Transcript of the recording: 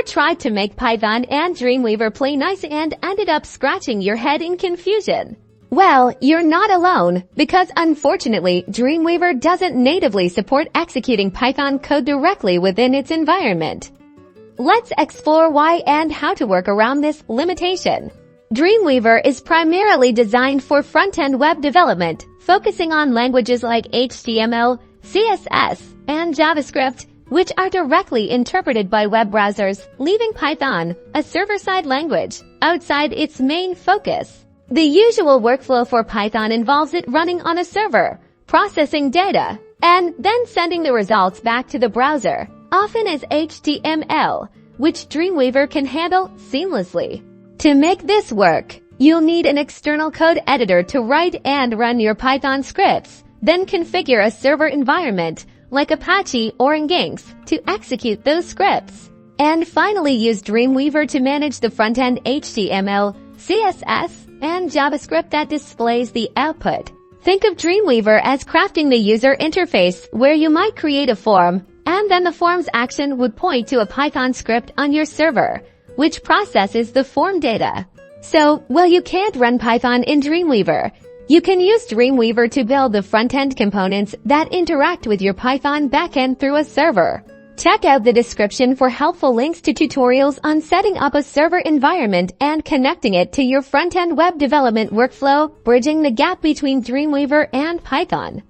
Ever tried to make Python and Dreamweaver play nice and ended up scratching your head in confusion? Well, you're not alone, because unfortunately, Dreamweaver doesn't natively support executing Python code directly within its environment. Let's explore why and how to work around this limitation. Dreamweaver is primarily designed for front-end web development, focusing on languages like HTML, CSS, and JavaScript, which are directly interpreted by web browsers, leaving Python, a server-side language, outside its main focus. The usual workflow for Python involves it running on a server, processing data, and then sending the results back to the browser, often as HTML, which Dreamweaver can handle seamlessly. To make this work, you'll need an external code editor to write and run your Python scripts, then configure a server environment like Apache or Nginx to execute those scripts. And finally use Dreamweaver to manage the front-end HTML, CSS, and JavaScript that displays the output. Think of Dreamweaver as crafting the user interface where you might create a form, and then the form's action would point to a Python script on your server, which processes the form data. So, while you can't run Python in Dreamweaver, you can use Dreamweaver to build the front-end components that interact with your Python backend through a server. Check out the description for helpful links to tutorials on setting up a server environment and connecting it to your front-end web development workflow, bridging the gap between Dreamweaver and Python.